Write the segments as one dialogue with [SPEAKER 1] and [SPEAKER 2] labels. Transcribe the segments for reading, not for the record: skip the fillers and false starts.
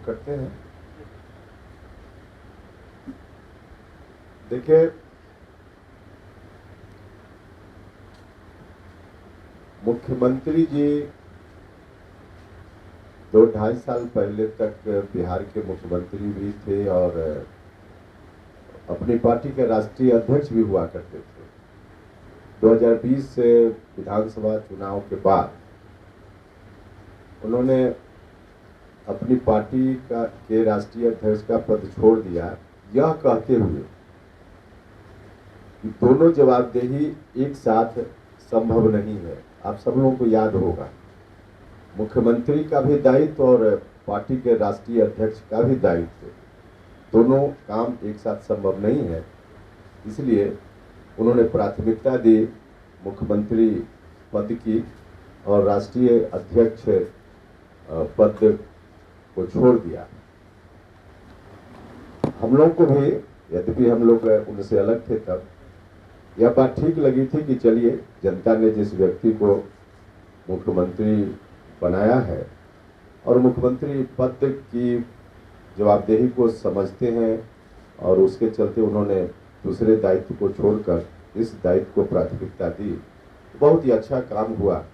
[SPEAKER 1] करते हैं। देखिए, मुख्यमंत्री जी 2-2.5 साल पहले तक बिहार के मुख्यमंत्री भी थे और अपनी पार्टी के राष्ट्रीय अध्यक्ष भी हुआ करते थे। 2020 से विधानसभा चुनाव के बाद उन्होंने अपनी पार्टी के राष्ट्रीय अध्यक्ष का पद छोड़ दिया, यह कहते हुए कि दोनों जवाबदेही एक साथ संभव नहीं है। आप सब लोगों को याद होगा, मुख्यमंत्री का भी दायित्व और पार्टी के राष्ट्रीय अध्यक्ष का भी दायित्व, दोनों काम एक साथ संभव नहीं है। इसलिए उन्होंने प्राथमिकता दी मुख्यमंत्री पद की और राष्ट्रीय अध्यक्ष पद को छोड़ दिया। हम लोग को भी, यद्यपि हम लोग उनसे अलग थे तब, यह बात ठीक लगी थी कि चलिए, जनता ने जिस व्यक्ति को मुख्यमंत्री बनाया है और मुख्यमंत्री पद की जवाबदेही को समझते हैं और उसके चलते उन्होंने दूसरे दायित्व को छोड़कर इस दायित्व को प्राथमिकता दी। बहुत ही अच्छा काम हुआ,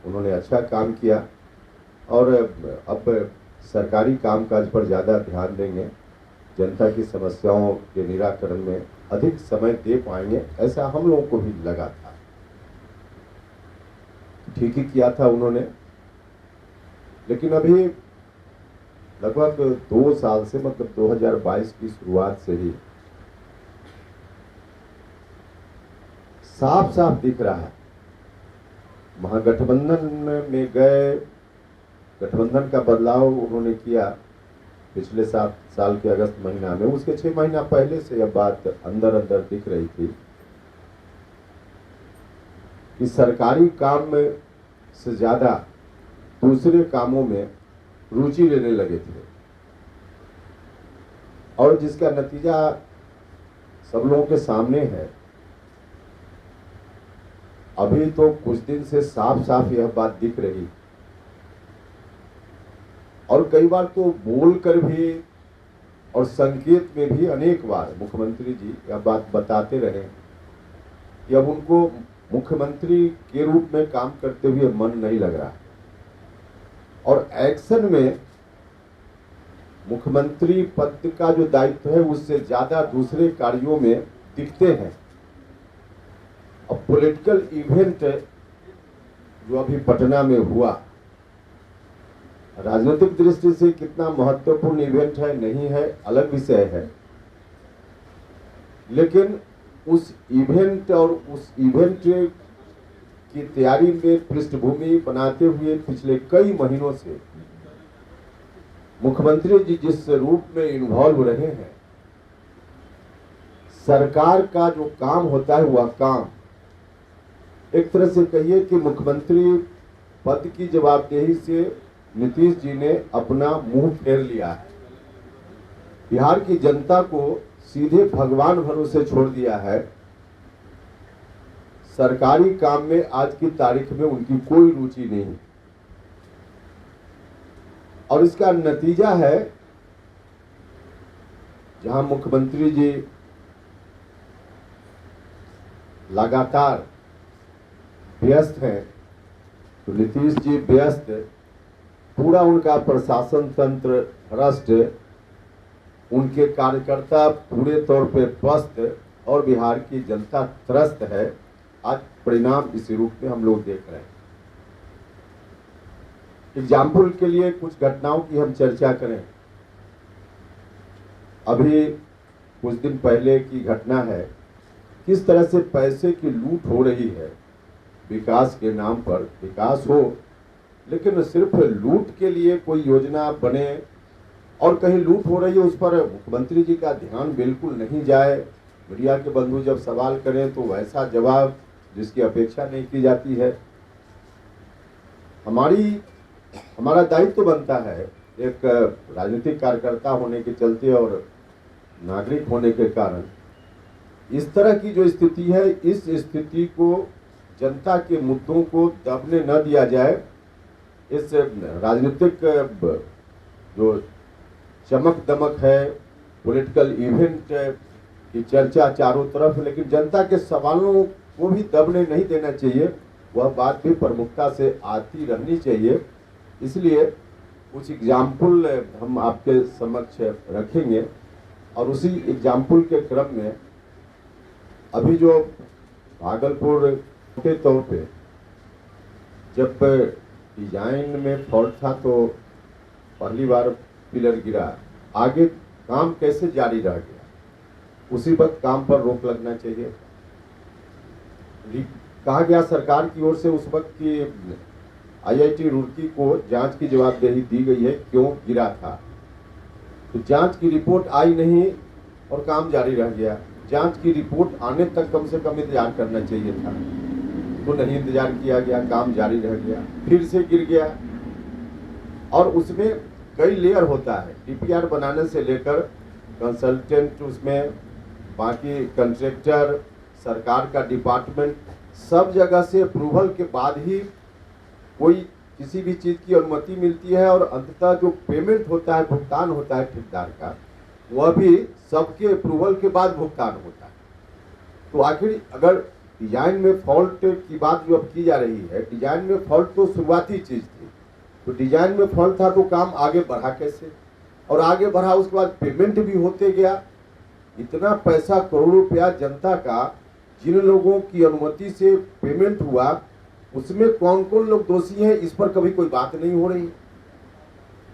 [SPEAKER 1] उन्होंने अच्छा काम किया और अब सरकारी कामकाज पर ज़्यादा ध्यान देंगे, जनता की समस्याओं के निराकरण में अधिक समय दे पाएंगे, ऐसा हम लोगों को भी लगा था। ठीक ही किया था उन्होंने। लेकिन अभी लगभग 2 साल से, मतलब 2022 की शुरुआत से ही साफ साफ दिख रहा है, महागठबंधन में गए, गठबंधन का बदलाव उन्होंने किया पिछले 7 साल के अगस्त महीना में। उसके 6 महीना पहले से यह बात अंदर अंदर दिख रही थी कि सरकारी काम में से ज्यादा दूसरे कामों में रुचि लेने लगे थे और जिसका नतीजा सब लोगों के सामने है। अभी तो कुछ दिन से साफ साफ यह बात दिख रही और कई बार तो बोलकर भी और संकेत में भी अनेक बार मुख्यमंत्री जी यह बात बताते रहे कि अब उनको मुख्यमंत्री के रूप में काम करते हुए मन नहीं लग रहा और एक्शन में मुख्यमंत्री पद का जो दायित्व है उससे ज्यादा दूसरे कार्यों में दिखते हैं। अब पॉलिटिकल इवेंट जो अभी पटना में हुआ, राजनीतिक दृष्टि से कितना महत्वपूर्ण इवेंट है नहीं है अलग विषय है, लेकिन उस इवेंट और उस इवेंट की तैयारी में पृष्ठभूमि बनाते हुए पिछले कई महीनों से मुख्यमंत्री जी जिस रूप में इन्वॉल्व रहे हैं, सरकार का जो काम होता है वह काम, एक तरह से कहिए कि मुख्यमंत्री पद की जवाबदेही से नीतीश जी ने अपना मुंह फेर लिया है। बिहार की जनता को सीधे भगवान भरोसे छोड़ दिया है। सरकारी काम में आज की तारीख में उनकी कोई रुचि नहीं और इसका नतीजा है, जहां मुख्यमंत्री जी लगातार व्यस्त हैं तो नीतीश जी व्यस्त, पूरा उनका प्रशासन तंत्र भ्रष्ट, उनके कार्यकर्ता पूरे तौर पे पस्त और बिहार की जनता त्रस्त है। आज परिणाम इसी रूप में हम लोग देख रहे हैं। एग्जाम्पल के लिए कुछ घटनाओं की हम चर्चा करें। अभी कुछ दिन पहले की घटना है, किस तरह से पैसे की लूट हो रही है। विकास के नाम पर विकास हो, लेकिन सिर्फ लूट के लिए कोई योजना बने और कहीं लूट हो रही है उस पर मुख्यमंत्री जी का ध्यान बिल्कुल नहीं जाए। मीडिया के बंधु जब सवाल करें तो वैसा जवाब जिसकी अपेक्षा नहीं की जाती है। हमारा दायित्व बनता है, एक राजनीतिक कार्यकर्ता होने के चलते और नागरिक होने के कारण, इस तरह की जो स्थिति है, इस स्थिति को, जनता के मुद्दों को दबने न दिया जाए। इस राजनीतिक जो चमक दमक है, पॉलिटिकल इवेंट की चर्चा चारों तरफ, लेकिन जनता के सवालों को भी दबने नहीं देना चाहिए, वह बात भी प्रमुखता से आती रहनी चाहिए। इसलिए कुछ एग्जाम्पल हम आपके समक्ष रखेंगे और उसी एग्जाम्पल के क्रम में अभी जो भागलपुर मोटे तौर पे जब डिजाइन में फॉल्ट था तो पहली बार पिलर गिरा, आगे काम कैसे जारी रह गया, उसी वक्त काम पर रोक लगना चाहिए। कहा गया सरकार की ओर से उस वक्त की IIT रुड़की को जांच की जवाबदेही दी गई है क्यों गिरा था, तो जांच की रिपोर्ट आई नहीं और काम जारी रह गया। जांच की रिपोर्ट आने तक कम से कम इंतजार करना चाहिए था, तो नहीं इंतजार किया गया, काम जारी रह गया, फिर से गिर गया। और उसमें कई लेयर होता है, DPR बनाने से लेकर कंसल्टेंट, उसमें बाकी कंट्रैक्टर, सरकार का डिपार्टमेंट, सब जगह से अप्रूवल के बाद ही कोई किसी भी चीज़ की अनुमति मिलती है और अंततः जो पेमेंट होता है, भुगतान होता है ठेकेदार का, वह भी सबके अप्रूवल के बाद भुगतान होता है। तो आखिर अगर डिजाइन में फॉल्ट की बात जो अब की जा रही है, डिजाइन में फॉल्ट तो शुरुआती चीज़ थी, तो डिजाइन में फॉल्ट था तो काम आगे बढ़ा कैसे, और आगे बढ़ा उसके बाद पेमेंट भी होते गया। इतना पैसा, करोड़ों रुपया जनता का जिन लोगों की अनुमति से पेमेंट हुआ, उसमें कौन कौन लोग दोषी हैं, इस पर कभी कोई बात नहीं हो रही।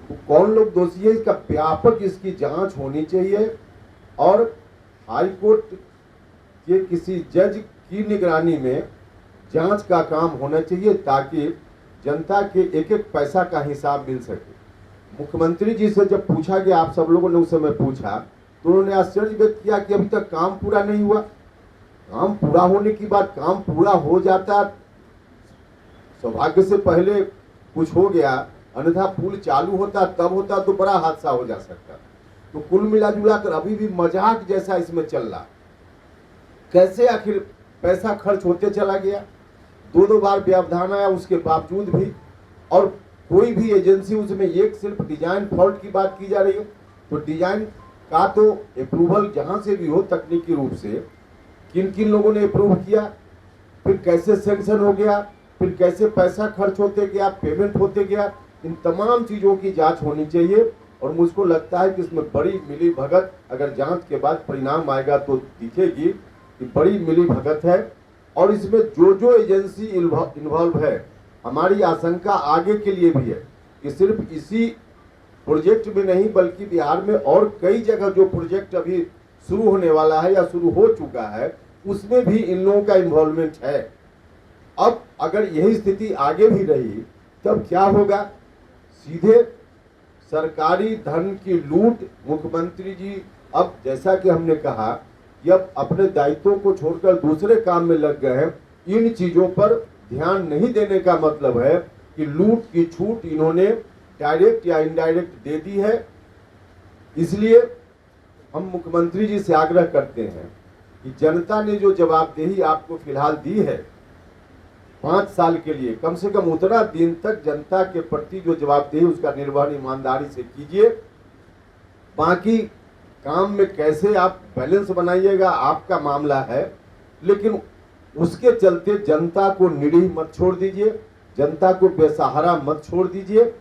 [SPEAKER 1] तो कौन लोग दोषी है, इसका व्यापक इसकी जांच होनी चाहिए और हाई कोर्ट के किसी जज की निगरानी में जांच का काम होना चाहिए ताकि जनता के एक एक पैसा का हिसाब मिल सके। मुख्यमंत्री जी से जब पूछा गया, आप सब लोगों ने उस समय पूछा, तो उन्होंने आश्चर्य व्यक्त किया कि अभी तक काम पूरा नहीं हुआ। काम पूरा होने की बात, काम पूरा हो जाता, सौभाग्य से पहले कुछ हो गया, अन्यथा पुल चालू होता तब होता तो बड़ा हादसा हो जा सकता। तो कुल मिला जुला कर अभी भी मजाक जैसा इसमें चल रहा। कैसे आखिर पैसा खर्च होते चला गया, दो बार व्यवधान आया उसके बावजूद भी, और कोई भी एजेंसी उसमें एक सिर्फ डिजाइन फॉल्ट की बात की जा रही है। तो डिजाइन का तो अप्रूवल जहां से भी हो तकनीकी रूप से, किन किन लोगों ने अप्रूव किया, फिर कैसे सैंक्शन हो गया, फिर कैसे पैसा खर्च होते गया, पेमेंट होते गया, इन तमाम चीज़ों की जांच होनी चाहिए। और मुझको लगता है कि इसमें बड़ी मिली भगत, अगर जांच के बाद परिणाम आएगा तो दिखेगी कि बड़ी मिली भगत है। और इसमें जो जो एजेंसी इन्वॉल्व है, हमारी आशंका आगे के लिए भी है कि सिर्फ इसी प्रोजेक्ट में नहीं बल्कि बिहार में और कई जगह जो प्रोजेक्ट अभी शुरू होने वाला है या शुरू हो चुका है, उसमें भी इन लोगों का इन्वॉल्वमेंट है। अब अगर यही स्थिति आगे भी रही तब क्या होगा, सीधे सरकारी धन की लूट। मुख्यमंत्री जी अब जैसा कि हमने कहा कि अब अपने दायित्वों को छोड़कर दूसरे काम में लग गए हैं, इन चीजों पर ध्यान नहीं देने का मतलब है कि लूट की छूट इन्होंने डायरेक्ट या इनडायरेक्ट दे दी है। इसलिए हम मुख्यमंत्री जी से आग्रह करते हैं कि जनता ने जो जवाबदेही आपको फिलहाल दी है 5 साल के लिए, कम से कम उतना दिन तक जनता के प्रति जो जवाबदेही उसका निर्वहन ईमानदारी से कीजिए। बाकी काम में कैसे आप बैलेंस बनाइएगा आपका मामला है, लेकिन उसके चलते जनता को निरीह मत छोड़ दीजिए, जनता को बेसहारा मत छोड़ दीजिए।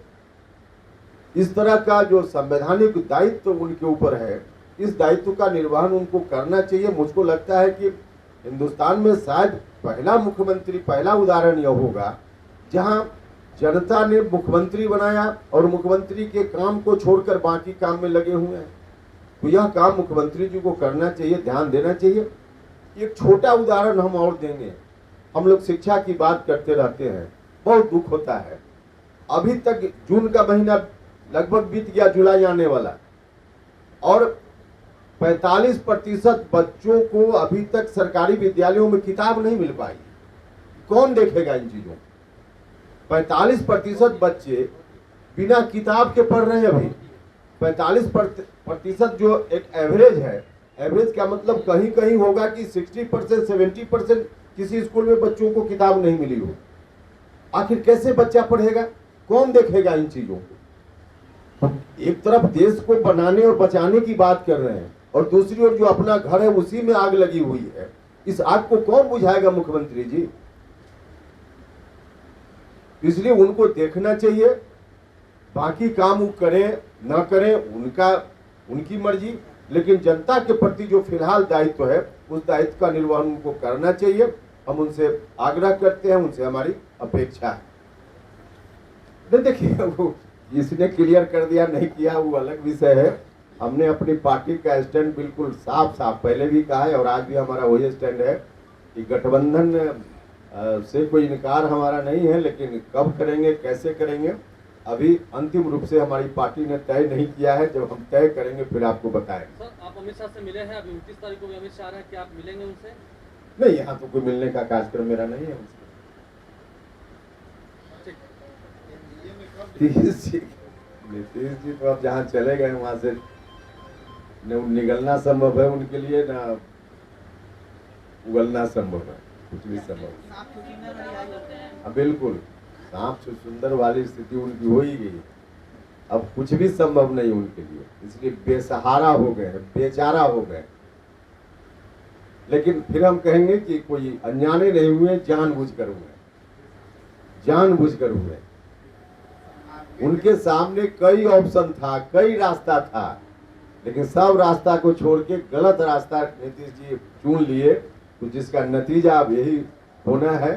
[SPEAKER 1] इस तरह का जो संवैधानिक दायित्व उनके ऊपर है, इस दायित्व का निर्वहन उनको करना चाहिए। मुझको लगता है कि हिंदुस्तान में शायद पहला मुख्यमंत्री, पहला उदाहरण यह होगा जहां जनता ने मुख्यमंत्री बनाया और मुख्यमंत्री के काम को छोड़कर बाकी काम में लगे हुए हैं। तो यह काम मुख्यमंत्री जी को करना चाहिए, ध्यान देना चाहिए। एक छोटा उदाहरण हम और देंगे। हम लोग शिक्षा की बात करते रहते हैं, बहुत दुख होता है। अभी तक जून का महीना लगभग बीत गया, जुलाई आने वाला, और 45% बच्चों को अभी तक सरकारी विद्यालयों में किताब नहीं मिल पाई। कौन देखेगा इन चीजों? 45% बच्चे बिना किताब के पढ़ रहे हैं। अभी 45% जो एक एवरेज है, एवरेज का मतलब कहीं कहीं होगा कि 60%, 70% किसी स्कूल में बच्चों को किताब नहीं मिली हो। आखिर कैसे बच्चा पढ़ेगा? कौन देखेगा इन चीजों को? हम एक तरफ देश को बनाने और बचाने की बात कर रहे हैं और दूसरी ओर जो अपना घर है उसी में आग लगी हुई है। इस आग को कौन बुझाएगा मुख्यमंत्री जी? इसलिए उनको देखना चाहिए, बाकी काम वो करें ना करें उनकी मर्जी, लेकिन जनता के प्रति जो फिलहाल दायित्व है उस दायित्व का निर्वहन उनको करना चाहिए। हम उनसे आग्रह करते हैं, उनसे हमारी अपेक्षा है। नहीं देखिए, वो इसने क्लियर कर दिया नहीं किया वो अलग विषय है। हमने अपनी पार्टी का स्टैंड बिल्कुल साफ पहले भी कहा है और आज भी हमारा वही स्टैंड है कि गठबंधन से कोई इनकार हमारा नहीं है, लेकिन कब करेंगे कैसे करेंगे अभी अंतिम रूप से हमारी पार्टी ने तय नहीं किया है। जब हम तय करेंगे फिर आपको बताएंगे।
[SPEAKER 2] सर, आप अमित शाह से मिले हैं, अभी 29 तारीख को भी अमित शाह आ रहे हैं, क्या आप मिलेंगे उनसे?
[SPEAKER 1] नहीं, यहाँ तो कोई मिलने का कार्यक्रम मेरा नहीं है उनसे। नीतीश जी तो अब जहाँ चले गए वहां से निकलना संभव है उनके लिए, ना उगलना संभव है, कुछ भी संभव। हाँ बिल्कुल, सांप सुंदर वाली स्थिति उनकी हो ही गई, अब कुछ भी संभव नहीं उनके लिए, इसलिए बेसहारा हो गए, बेचारा हो गए। लेकिन फिर हम कहेंगे कि कोई अनजाने नहीं हुए, जानबूझकर हुए, जानबूझकर हुए। उनके सामने कई ऑप्शन था, कई रास्ता था, लेकिन सब रास्ता को छोड़ के गलत रास्ता नीतीश जी चुन लिए, तो जिसका नतीजा अब यही होना है।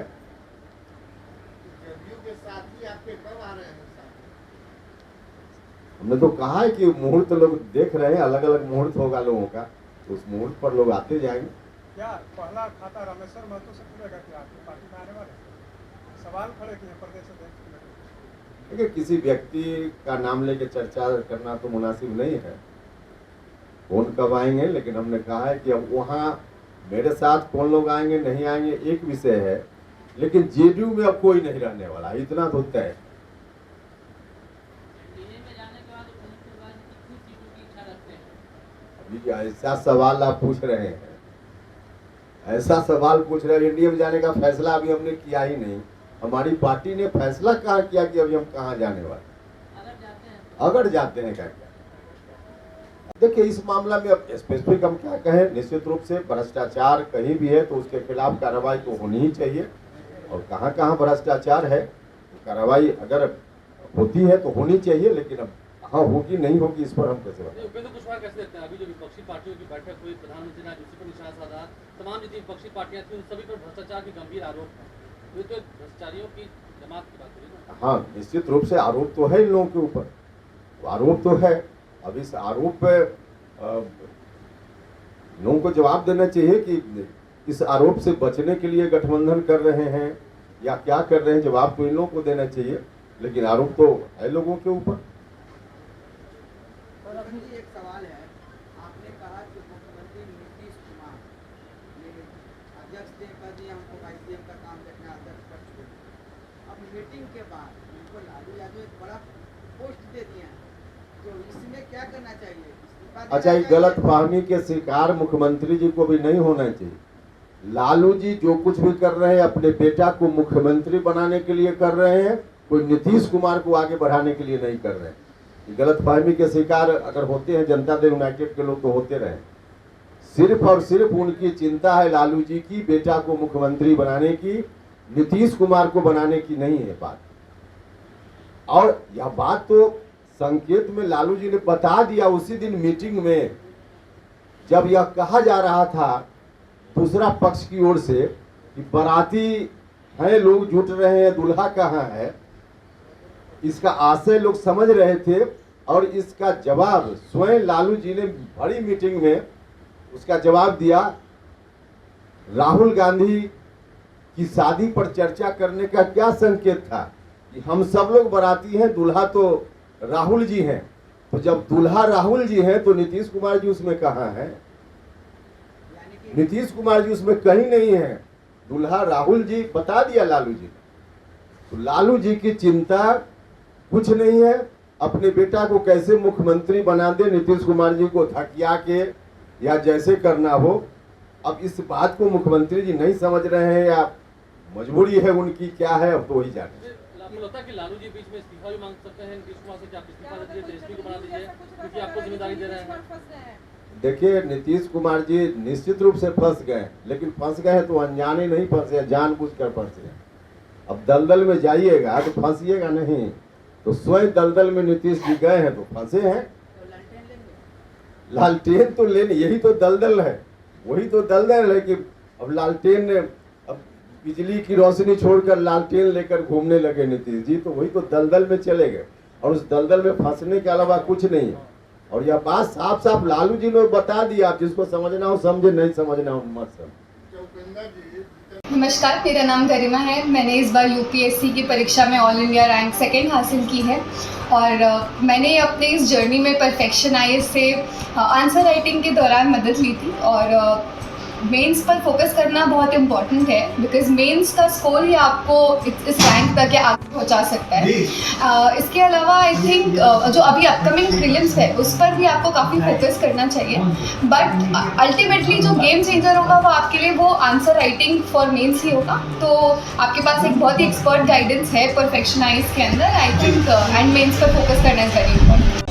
[SPEAKER 1] हमने तो कहा है कि मुहूर्त लोग देख रहे हैं, अलग अलग मुहूर्त होगा लोगों का, तो उस मुहूर्त पर लोग आते जाएंगे।
[SPEAKER 3] क्या पहला खाता रामेश्वर महतो से खुलेगा क्या आपकी पार्टी में आने वाले? सवाल खड़े किए प्रदेश अध्यक्ष।
[SPEAKER 1] देखिए, किसी व्यक्ति का नाम लेके चर्चा करना तो मुनासिब नहीं है, कौन कब आएंगे, लेकिन हमने कहा है कि अब वहाँ मेरे साथ कौन लोग आएंगे नहीं आएंगे एक विषय है, लेकिन जेडीयू में अब कोई नहीं रहने वाला, इतना तो तय है। अभी ऐसा सवाल आप पूछ रहे हैं, ऐसा सवाल पूछ रहे हैं, इंडिया में जाने का फैसला अभी हमने किया ही नहीं। हमारी पार्टी ने फैसला कहाँ किया कि अभी हम कहाँ जाने वाले, अगर जाते हैं क्या? देखिए, इस मामला में अब स्पेसिफिक हम क्या कहें, निश्चित रूप से भ्रष्टाचार कहीं भी है तो उसके खिलाफ कार्रवाई तो होनी ही चाहिए, और कहाँ कहाँ भ्रष्टाचार है तो कार्रवाई अगर होती है तो होनी चाहिए, लेकिन अब हाँ होगी नहीं होगी इस पर हम कैसे बताएं?
[SPEAKER 2] उपेंद्र कुशवाहा कैसे देखते हैं? अभी जो विपक्षी पार्टियों की बैठक हुई, प्रधानमंत्री ने उसी पर निशाना साधा, तमाम जितनी विपक्षी पार्टियां थी उन सभी पर भ्रष्टाचार के गंभीर आरोप हैं, ये तो भ्रष्टाचारियों की जमात की बात हुई ना।
[SPEAKER 1] हाँ, निश्चित रूप से आरोप तो है इन लोगों के ऊपर, आरोप तो है। अब इस आरोप पे लोगों को जवाब देना चाहिए कि इस आरोप से बचने के लिए गठबंधन कर रहे हैं या क्या कर रहे हैं, जवाब तो इन लोगों को देना चाहिए, लेकिन आरोप तो है लोगों के ऊपर।
[SPEAKER 4] एक सवाल है, आपने कहा कि मुख्यमंत्री नीतीश कुमार ने अध्यक्ष ने कह दिया हमको वाईसीएम का काम देखना, अध्यक्ष पर छोड़। अब मीटिंग के बाद उनको लालू यादव एक बड़ा पोस्ट दे दिया है, तो इसमें क्या करना चाहिए?
[SPEAKER 1] अच्छा, ये गलत फहमी के शिकार मुख्यमंत्री जी को भी नहीं होना चाहिए। लालू जी जो कुछ भी कर रहे हैं अपने बेटा को मुख्यमंत्री बनाने के लिए कर रहे हैं, कोई नीतीश कुमार को आगे बढ़ाने के लिए नहीं कर रहे हैं। गलत फहमी के शिकार अगर होते हैं जनता दल यूनाइटेड के लोग तो होते रहे। सिर्फ और सिर्फ उनकी चिंता है लालू जी की बेटा को मुख्यमंत्री बनाने की, नीतीश कुमार को बनाने की नहीं है बात। और यह बात तो संकेत में लालू जी ने बता दिया उसी दिन मीटिंग में, जब यह कहा जा रहा था दूसरा पक्ष की ओर से कि बाराती हैं लोग जुट रहे हैं, दूल्हा कहाँ है, इसका आशय लोग समझ रहे थे। और इसका जवाब स्वयं लालू जी ने बड़ी मीटिंग में उसका जवाब दिया। राहुल गांधी की शादी पर चर्चा करने का क्या संकेत था कि हम सब लोग बाराती हैं, दूल्हा तो राहुल जी हैं। तो जब दूल्हा राहुल जी हैं तो नीतीश कुमार जी उसमें कहाँ है? नीतीश कुमार जी उसमें कहीं नहीं है, दूल्हा राहुल जी बता दिया लालू जी। तो लालू जी की चिंता कुछ नहीं है, अपने बेटा को कैसे मुख्यमंत्री बना दे, नीतीश कुमार जी को धकिया के या जैसे करना हो। अब इस बात को मुख्यमंत्री जी नहीं समझ रहे हैं या मजबूरी है उनकी, क्या है अब तो वही जाने।
[SPEAKER 2] आपको लगता है कि लालू जी बीच में इस्तीफा भी मांग सकते हैं नीतीश कुमार से कि आप इस्तीफा दे दीजिए, एसपी को बना दीजिए, क्योंकि आपको जिम्मेदारी दे रहे हैं?
[SPEAKER 1] देखिए, नीतीश कुमार जी निश्चित रूप से फंस गए, लेकिन फंस गए तो अनजाने नहीं फंसे, जानबूझकर फंसे। अब दलदल में जाइएगा तो फंसिएगा नहीं, तो स्वयं दलदल में नीतीश जी गए हैं तो फंसे हैं।
[SPEAKER 4] तो लालटेन लेंगे।
[SPEAKER 1] लालटेन तो लेने, यही तो दलदल है, वही तो दलदल है कि अब लालटेन ने, अब बिजली की रोशनी छोड़कर लालटेन लेकर घूमने लगे नीतीश जी, तो वही तो दलदल में चले गए, और उस दलदल में फंसने के अलावा कुछ नहीं है। और यह बात साफ साफ लालू जी ने बता दिया, आप जिसको समझना हो समझे, नहीं समझना हो मत समझे।
[SPEAKER 5] नमस्कार, मेरा नाम गरिमा है। मैंने इस बार यूपीएससी की परीक्षा में ऑल इंडिया रैंक 2 हासिल की है, और मैंने अपने इस जर्नी में परफेक्शन आईएएस से आंसर राइटिंग के दौरान मदद ली थी, और मेंस पर फोकस करना बहुत इम्पॉर्टेंट है, बिकॉज मेंस का स्कोर ही आपको इस रैंक तक आगे पहुंचा सकता है। इसके अलावा आई थिंक जो अभी अपकमिंग प्रीलिम्स है उस पर भी आपको काफ़ी फोकस करना चाहिए, बट अल्टीमेटली जो गेम चेंजर होगा वो आपके लिए वो आंसर राइटिंग फॉर मेंस ही होगा। तो आपके पास एक बहुत ही एक्सपर्ट गाइडेंस है परफेक्शन आईएएस के अंदर, आई थिंक, एंड मेंस पर फोकस करना इज वेरी इंपॉर्टेंट।